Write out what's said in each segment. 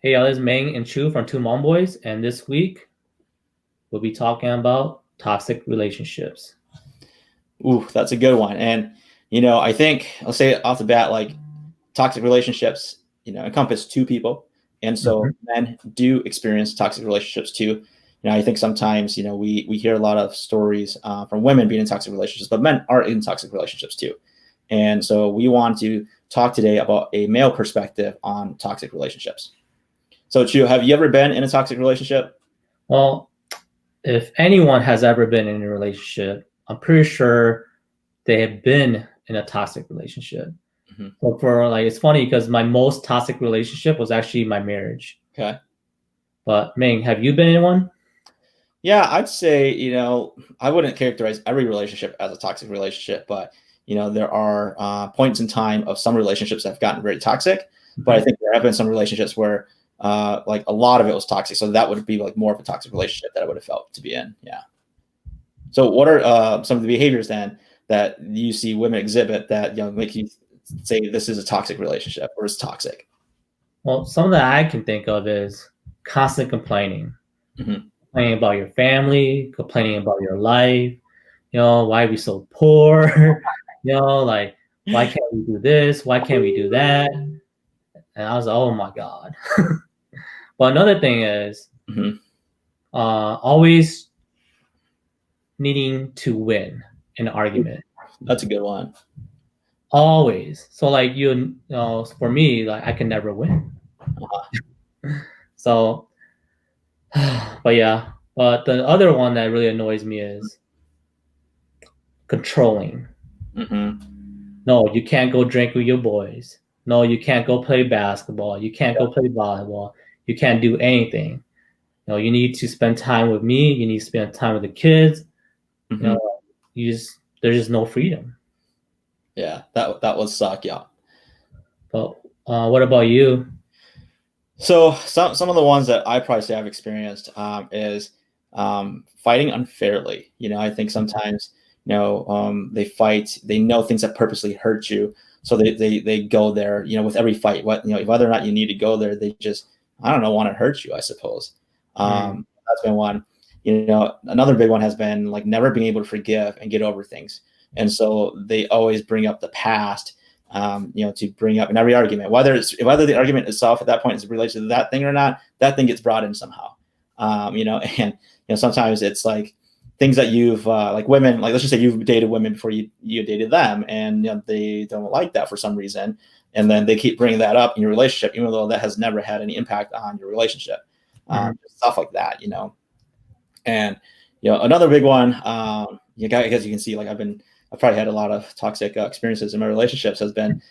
Hey, y'all, this is Ming and Chu from Two Mom Boys, and this week we'll be talking about toxic relationships. Ooh, that's a good one. And I think I'll say off the bat, like toxic relationships, encompass two people, and so Mhm. men do experience toxic relationships too. I think sometimes we hear a lot of stories from women being in toxic relationships, but men are in toxic relationships too. And so we want to talk today about a male perspective on toxic relationships. So, Chu, have you ever been in a toxic relationship? Well, if anyone has ever been in a relationship, I'm pretty sure they have been in a toxic relationship. Mhm. But for like, it's funny because my most toxic relationship was actually my marriage. Okay. But Ming, have you been in one? Yeah, I'd say, I wouldn't characterize every relationship as a toxic relationship, but there are points in time of some relationships that have gotten very toxic. But I Mhm. think there have been some relationships where like a lot of it was toxic. So that would be like more of a toxic relationship that I would have felt to be in. Yeah. So what are some of the behaviors then that you see women exhibit that make you say this is a toxic relationship or is toxic? Well, some that I can think of is constant complaining, Hmm. complaining about your family, complaining about your life, why are we so poor? Like, why can't we do this? Why can't we do that? And I was like, oh my God. But another thing is Hmm. always needing to win an argument. That's a good one. Always. So like for me, like I can never win. So but yeah. But the other one that really annoys me is controlling. Hmm. No, you can't go drink with your boys. No, you can't go play basketball. You can't go play volleyball. You can't do anything. You need to spend time with me. You need to spend time with the kids. You Hmm. know, there's just no freedom. Yeah, that would suck. Yeah. But what about you? So some of the ones that I probably say I've experienced is fighting unfairly. I think sometimes they fight. They know things that purposely hurt you, so they go there. With every fight, whether or not you need to go there, they just I don't know want to hurt you. I suppose Mm. that's been one. Another big one has been like never being able to forgive and get over things, and so they always bring up the past to bring up in every argument, whether the argument itself at that point is related to that thing or not, that thing gets brought in somehow. And sometimes it's like things that you've like women, like let's just say you've dated women before you dated them, and they don't like that for some reason, and then they keep bringing that up in your relationship, even though that has never had any impact on your relationship, Mhm. stuff like that. And another big one, I guess you can see like I've probably had a lot of toxic experiences in my relationships has been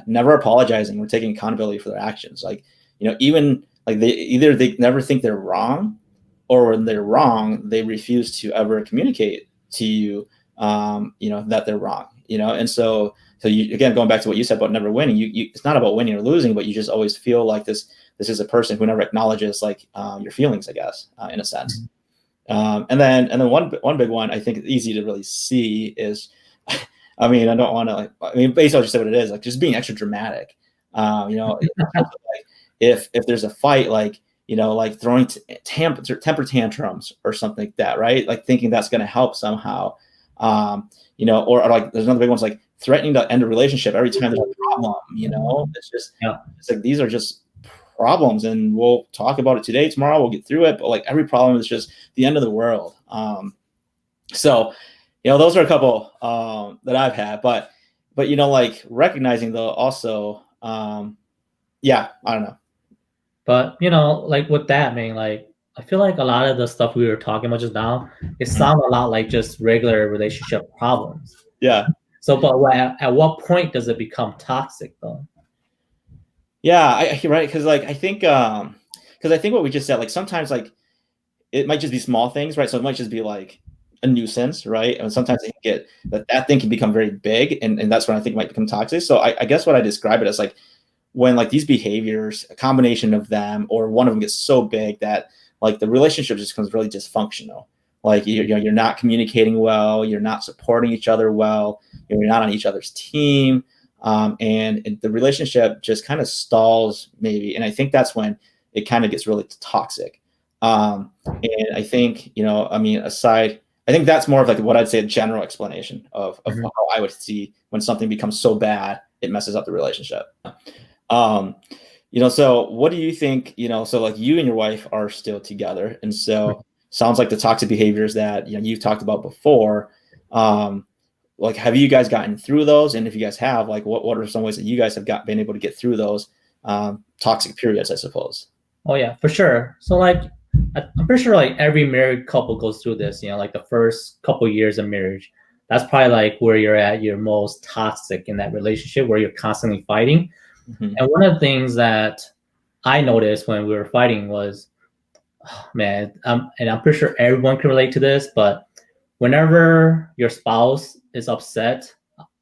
never apologizing or taking accountability for their actions. Like even like they never think they're wrong, or when they're wrong they refuse to ever communicate to you, that they're wrong. And so you again going back to what you said about never winning, it's not about winning or losing, but you just always feel like this is a person who never acknowledges like your feelings, I guess, in a sense. Mhm. And then one big one I think is easy to really see is, I mean, I don't want to like, I mean, basically I'll just say what it is, like just being extra dramatic. In terms of like if there's a fight, like like throwing temper tantrums or something like that, right? Like thinking that's going to help somehow. Or like there's another big one's like threatening to end a relationship every time there's a problem. Yeah. It's like these are just problems, and we'll talk about it today, tomorrow we'll get through it, but like every problem is just the end of the world. So those are a couple that I've had, but like recognizing though also, yeah, I don't know. But like with that, man, like I feel like a lot of the stuff we were talking about just now, it Mhm. sounds a lot like just regular relationship problems. Yeah, So, but at what point does it become toxic, though? yeah, right, because like I think what we just said, like sometimes like it might just be small things, right? So it might just be like a nuisance, right? And sometimes it can get that thing can become very big, and that's when I think it might become toxic. So I guess what I describe it as like when like these behaviors, a combination of them or one of them gets so big that like the relationship just becomes really dysfunctional. Like you're not communicating well, you're not supporting each other well, you're not on each other's team, and the relationship just kind of stalls maybe. And I think that's when it kind of gets really toxic. And I think, I mean, I think that's more of like what I'd say a general explanation of how I would see when something becomes so bad, it messes up the relationship. So what do you think, so like you and your wife are still together. And so sounds like the toxic behaviors that, you've talked about before, like, have you guys gotten through those? And if you guys have, like, what are some ways that you guys have been able to get through those toxic periods, I suppose? Oh yeah, for sure. So like, I'm pretty sure like every married couple goes through this, like the first couple years of marriage. That's probably like where you're at your most toxic in that relationship, where you're constantly fighting. And one of the things that I noticed when we were fighting was, and I'm pretty sure everyone can relate to this, but whenever your spouse is upset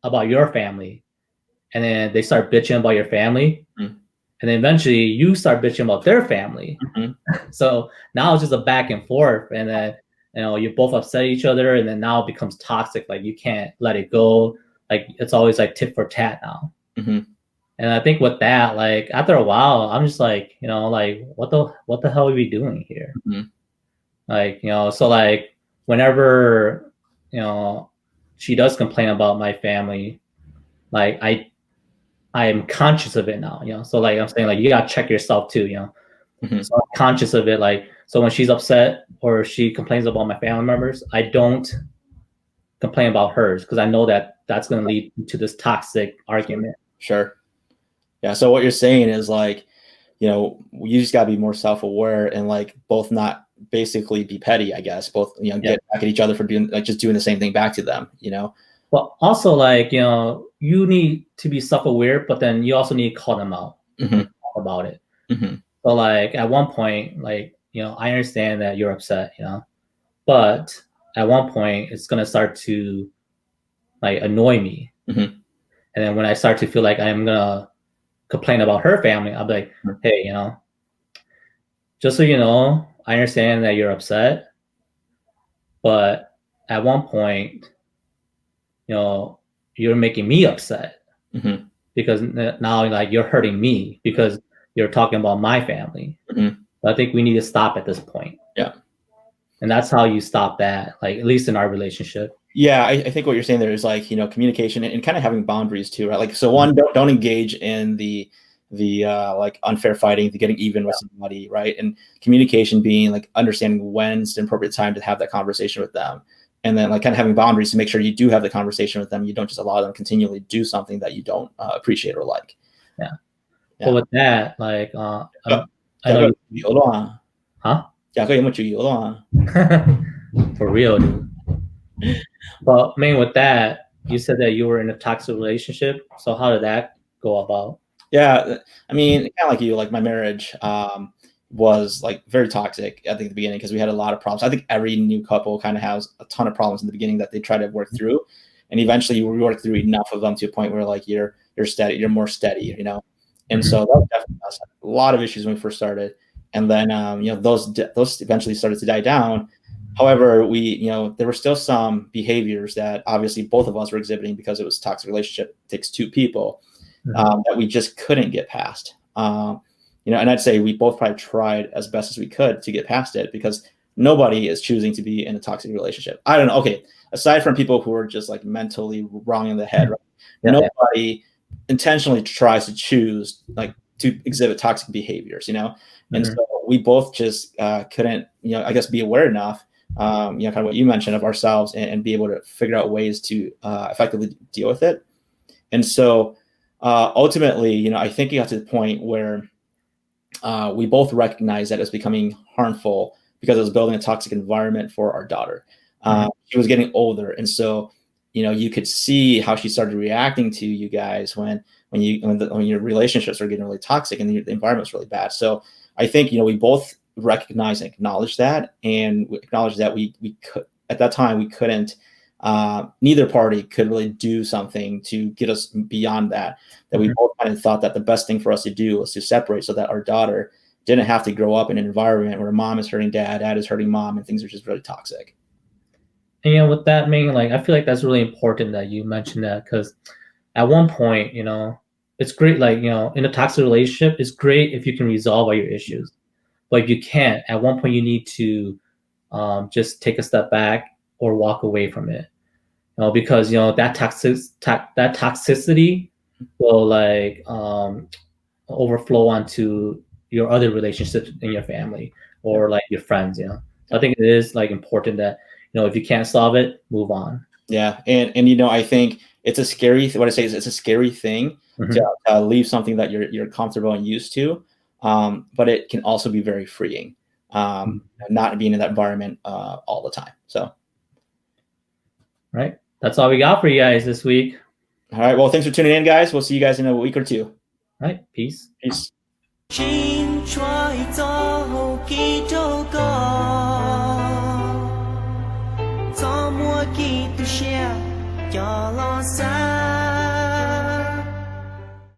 about your family, and then they start bitching about your family, and then eventually you start bitching about their family. So now it's just a back and forth, and then you both upset each other, and then now it becomes toxic. Like you can't let it go. Like it's always like tit for tat now. And I think with that, like after a while, I'm just like, like what the hell are we doing here? Like, so like whenever, she does complain about my family, like I am conscious of it now, So like I'm saying, like you gotta check yourself too, So I'm conscious of it. Like, so when she's upset or she complains about my family members, I don't complain about hers because I know that that's going to lead to this toxic argument. Sure. Yeah. So what you're saying is like, you just gotta be more self-aware and like both not basically be petty, I guess. Both, get back at each other for doing just doing the same thing back to them, But also like, you need to be self-aware, but then you also need to call them out, talk about it. So like at one point, like, I understand that you're upset, but at one point it's going to start to like annoy me. And then when I start to feel like I'm going to complain about her family, I'll be like, hey, just so you know, I understand that you're upset, but at one point, you're making me upset because now like you're hurting me because you're talking about my family. I think we need to stop at this point. Yeah. And that's how you stop that, like at least in our relationship. Yeah, I think what you're saying there is like, communication and kind of having boundaries too, right? Like, so one, don't engage in the like unfair fighting, the getting even with somebody, right? And communication being like understanding when's the appropriate time to have that conversation with them. And then like kind of having boundaries to make sure you do have the conversation with them. You don't just allow them to continually do something that you don't appreciate or like. Yeah. But with that, like, I know huh? For real, dude. But I mean, with that, you said that you were in a toxic relationship. So how did that go about? Yeah, I mean, kind of like you, like my marriage was like very toxic at the beginning because we had a lot of problems. I think every new couple kind of has a ton of problems in the beginning that they try to work through, and eventually we work through enough of them to a point where like you're steady, you're more steady, And so that was definitely a lot of issues when we first started, and then those eventually started to die down. However, there were still some behaviors that obviously both of us were exhibiting because it was a toxic relationship. It takes two people that we just couldn't get past. And I'd say we both probably tried as best as we could to get past it because nobody is choosing to be in a toxic relationship. I don't know. Okay, aside from people who are just like mentally wrong in the head, right? Nobody intentionally tries to choose like to exhibit toxic behaviors, And so we both just couldn't, I guess, be aware enough. Kind of what you mentioned of ourselves and be able to figure out ways to effectively deal with it. And so ultimately, I think it got to the point where we both recognized that it was becoming harmful because it was building a toxic environment for our daughter. She was getting older. And so, you could see how she started reacting to you guys when your relationships are getting really toxic and the environment was really bad. So I think, we both recognize and acknowledge that, and we acknowledge that we could at that time we couldn't neither party could really do something to get us beyond that we both kind of thought that the best thing for us to do was to separate so that our daughter didn't have to grow up in an environment where mom is hurting dad is hurting mom, and things are just really toxic. And with that, meaning like I feel like that's really important that you mentioned that, because at one point, it's great, like, in a toxic relationship, it's great if you can resolve all your issues. But if you can't, at one point you need to just take a step back or walk away from it. Because that toxicity will like overflow onto your other relationships in your family or like your friends. So I think it is like important that if you can't solve it, move on. Yeah, and I think it's a scary. What I say is it's a scary thing to leave something that you're comfortable and used to, but it can also be very freeing. Not being in that environment all the time. So, right. That's all we got for you guys this week. All right. Well, thanks for tuning in, guys. We'll see you guys in a week or two. All right. Peace. Peace. Cho mua kỳ tu xe cho lo xa